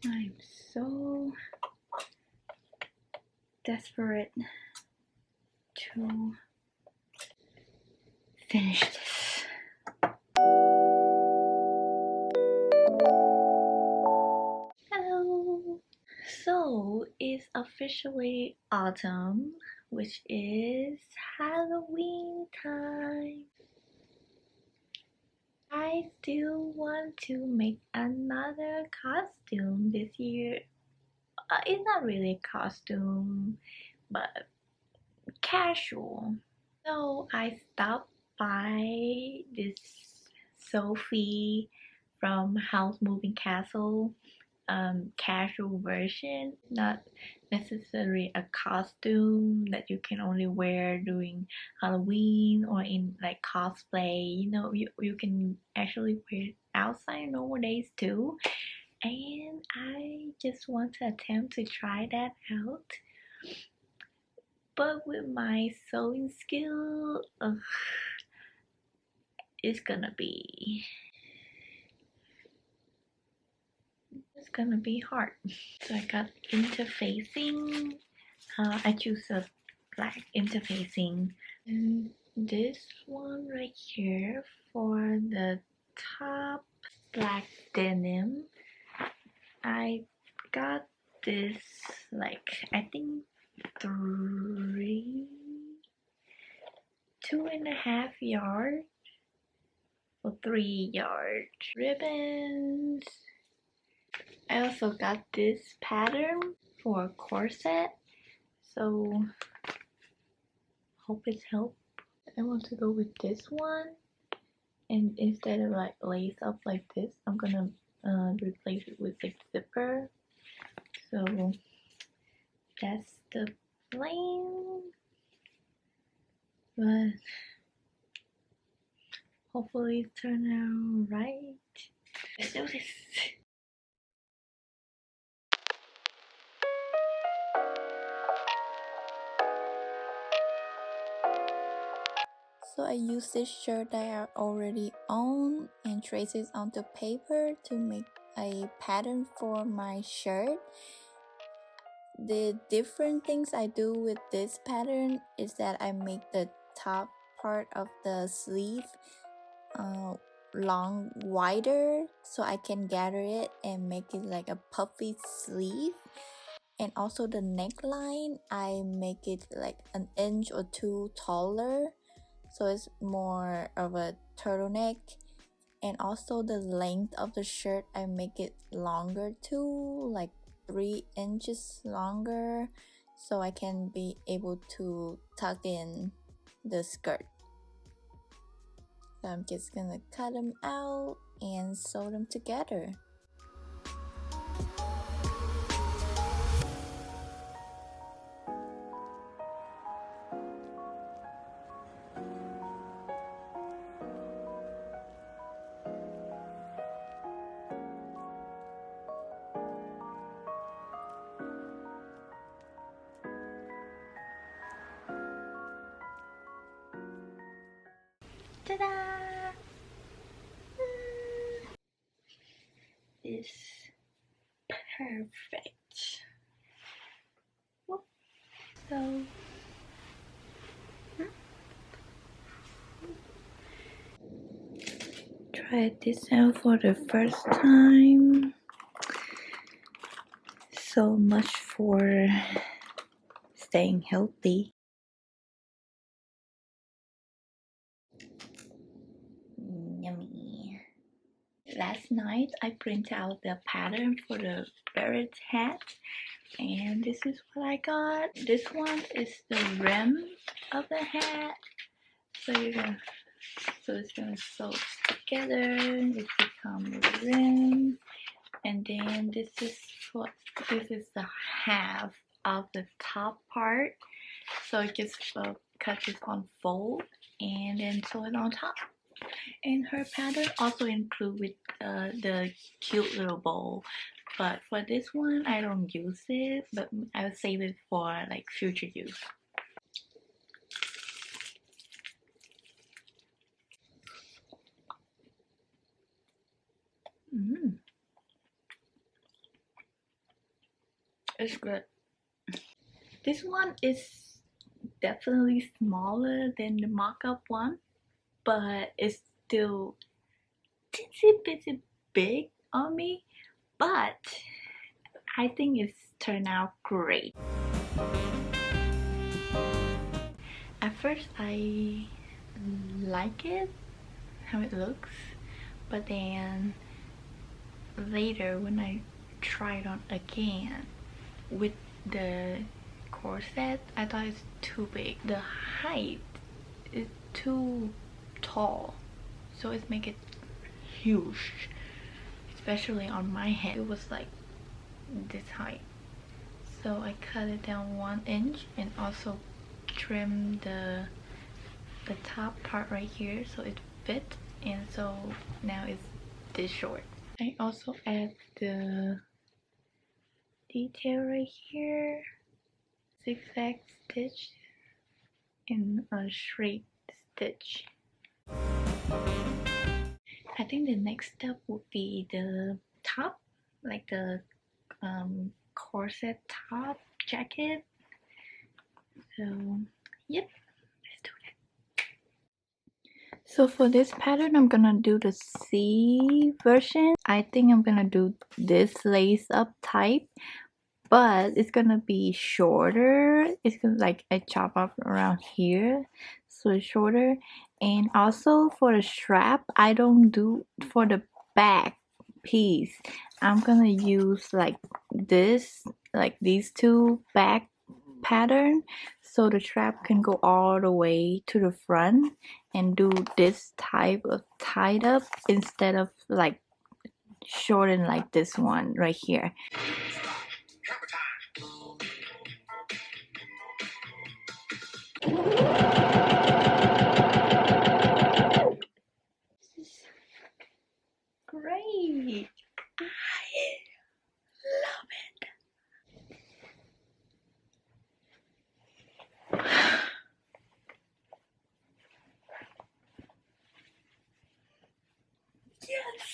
I'm so desperate to finish this. Hello! So it's officially autumn, which is Halloween time. I still want to make another costume this year. It's not really a costume, but casual. So I stopped by this Sophie from House Moving Castle casual version, not necessarily a costume that you can only wear during Halloween or in like cosplay. You know, you can actually wear it outside normal days too. And I just want to attempt to try that out. But with my sewing skill, it's gonna be hard. So I got interfacing. I choose a black interfacing, and this one right here for the top black denim. I got this like I think 2.5 yards or 3 yards ribbons. I also got this pattern for a corset, so hope it's help. I want to go with this one, and instead of like lace up like this, I'm gonna replace it with a zipper. So that's the plan, but hopefully it turn out right. Let's do this. So I use this shirt that I already own and trace it onto paper to make a pattern for my shirt. The different things I do with this pattern is that I make the top part of the sleeve long wider so I can gather it and make it like a puffy sleeve. And also the neckline, I make it like an inch or two taller, so it's more of a turtleneck. And also the length of the shirt, I make it longer too, like 3 inches longer, so I can be able to tuck in the skirt. So I'm just gonna cut them out and sew them together. Ta-da! It's perfect. So tried this out for the first time. So much for staying healthy. Yummy. Last night I printed out the pattern for the bird hat, and this is what I got. This one is the rim of the hat. So it's gonna sew together. This becomes the rim, and then this is the half of the top part. So it just cut this on fold and then sew it on top. And her pattern also include with the cute little bow, but for this one I don't use it, but I will save it for like future use. It's good. This one is definitely smaller than the mock-up one, but it's still teensy bitsy big on me, but I think it's turned out great. At first I like it, how it looks, but then later when I try it on again with the corset, I thought it's too big. The height is too tall, so it makes it huge, especially on my head. It was like this height, so I cut it down 1 inch and also trim the top part right here so it fits, and so now it's this short. I also add the detail right here, zigzag stitch and a straight stitch. I think the next step would be the top, like the corset top jacket. So yep, let's do it. So for this pattern, I'm gonna do the C version. I think I'm gonna do this lace up type, but it's gonna be shorter. It's gonna, like, I chop up around here, so it's shorter. And also for the strap, I don't do for the back piece. I'm gonna use like this, like these two back pattern, so the strap can go all the way to the front, and do this type of tied up instead of like shorten like this one right here. Great! I love it! Yes!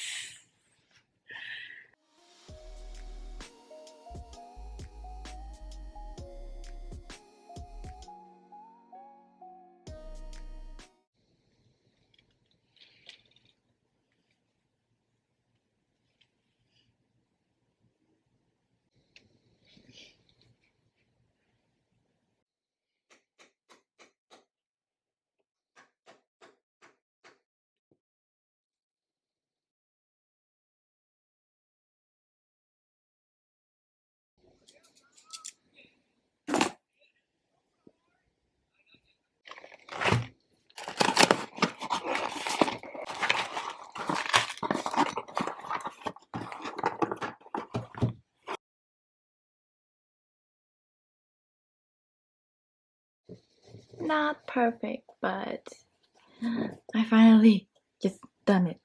Not perfect, but I finally just done it.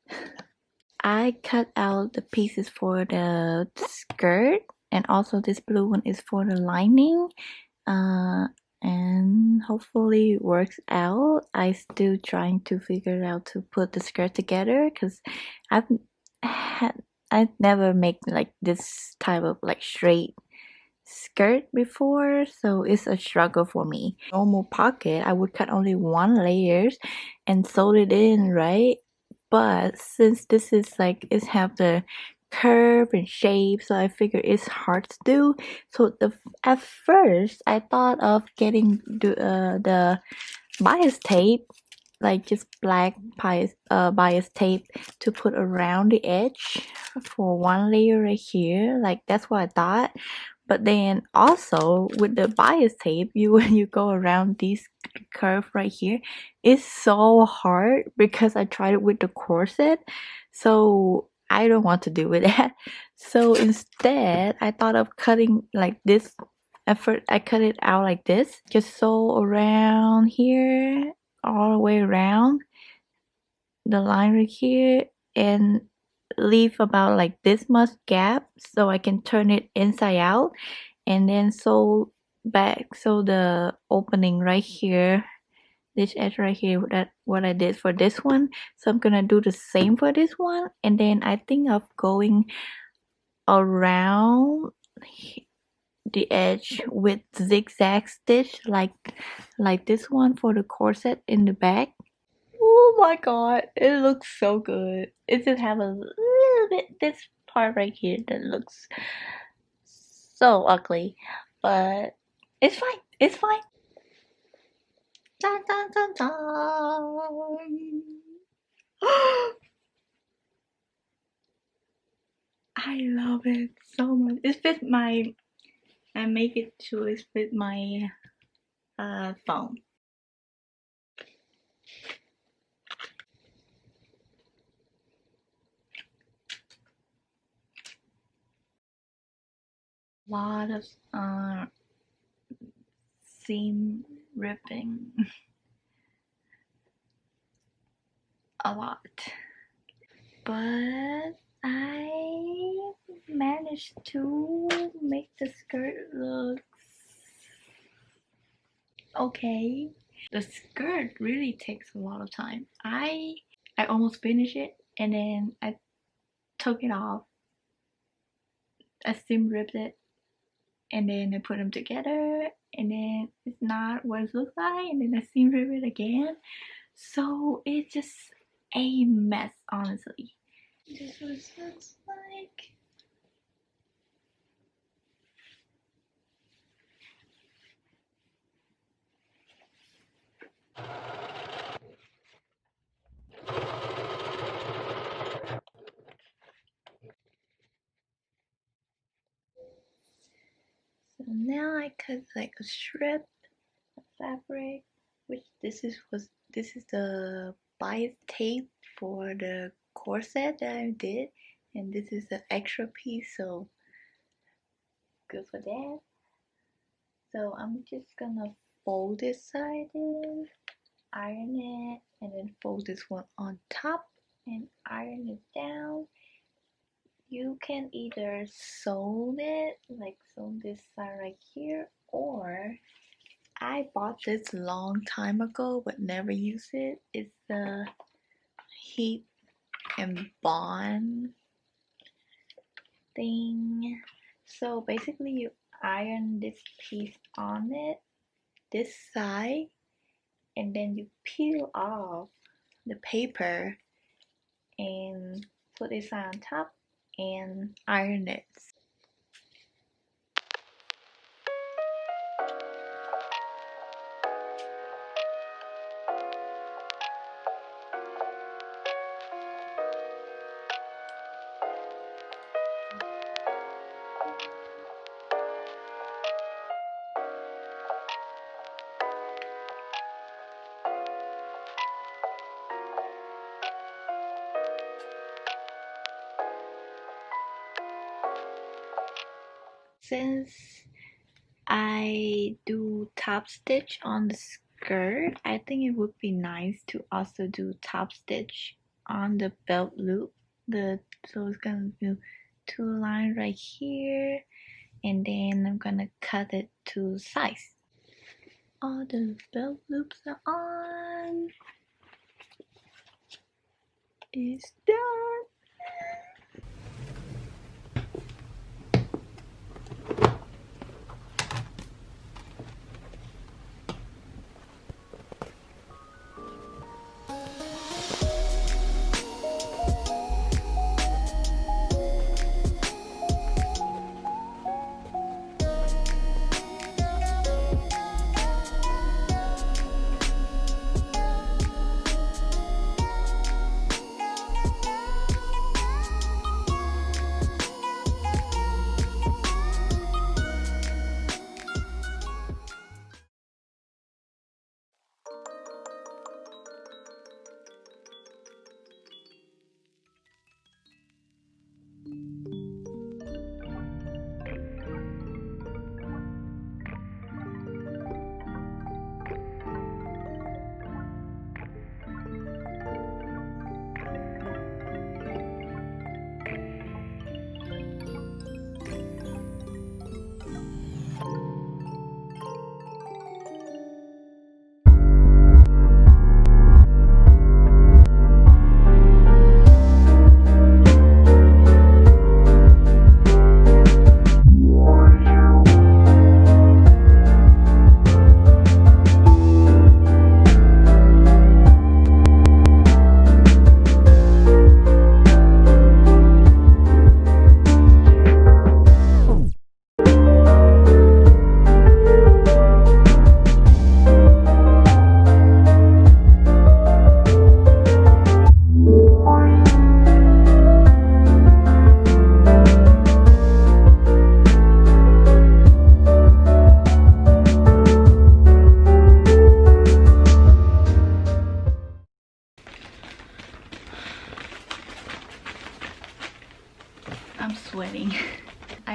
I cut out the pieces for the skirt, and also this blue one is for the lining, and hopefully it works out. I still trying to figure out to put the skirt together, because I've never make like this type of like straight skirt before, so it's a struggle for me. Normal pocket, I would cut only 1 layers and sew it in, right? But since this is like, it have the curve and shape, so I figure it's hard to do. So at first I thought of getting the bias tape, like just black bias tape to put around the edge for 1 layer right here, like that's what I thought. But then also with the bias tape, when you go around this curve right here, it's so hard because I tried it with the corset, so I don't want to do with that. So instead I thought of cutting like this. At first I cut it out like this, just sew around here all the way around the line right here, and leave about like this much gap so I can turn it inside out, and then sew back, so the opening right here, this edge right here, that what I did for this one. So I'm gonna do the same for this one, and then I think of going around the edge with zigzag stitch like this one for the corset in the back. Oh my god, it looks so good. It just have a little bit, this part right here that looks so ugly, but it's fine. It's fine. Dun, dun, dun, dun. I love it so much. It fits my, I make it to it fit my phone. Lot of seam ripping. A lot. But I managed to make the skirt look okay. The skirt really takes a lot of time. I almost finished it and then I took it off. I seam ripped it and then I put them together and then it's not what it looks like and then I seam rip it again. So it's just a mess, honestly. This is what it looks like. So now I cut like a strip of fabric, which this is the bias tape for the corset that I did, and this is the extra piece, so good for that. So I'm just gonna fold this side in, iron it, and then fold this one on top and iron it down. You can either sew it, like sew this side right here, or I bought this long time ago but never used it. It's the heat and bond thing. So basically you iron this piece on it, this side, and then you peel off the paper and put this on top and iron it. Since I do top stitch on the skirt, I think it would be nice to also do top stitch on the belt loop. So it's gonna do two lines right here, and then I'm gonna cut it to size. All the belt loops are on. It's done.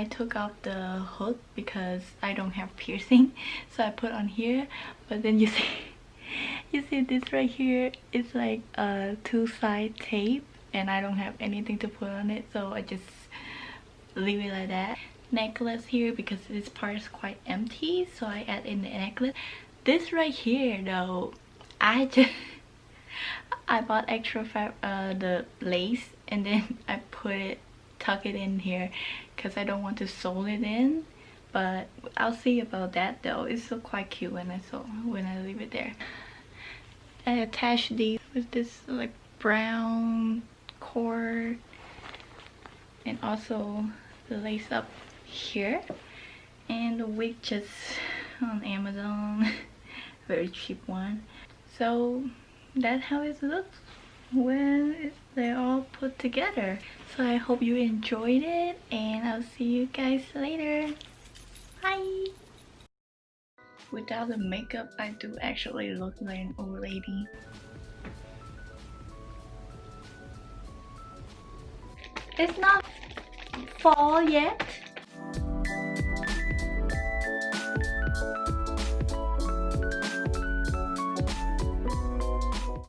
I took off the hook because I don't have piercing, so I put on here. But then you see this right here, it's like a two-side tape and I don't have anything to put on it, so I just leave it like that. Necklace here because this part is quite empty, so I add in the necklace. This right here though, I bought extra the lace, and then I tuck it in here because I don't want to sew it in, but I'll see about that though. It's still quite cute when I leave it there. I attached these with this like brown cord, and also the lace up here, and the wig just on Amazon. Very cheap one. So that's how it looks when they're all put together. So I hope you enjoyed it, and I'll see you guys later. Bye. Without the makeup, I do actually look like an old lady. It's not fall yet.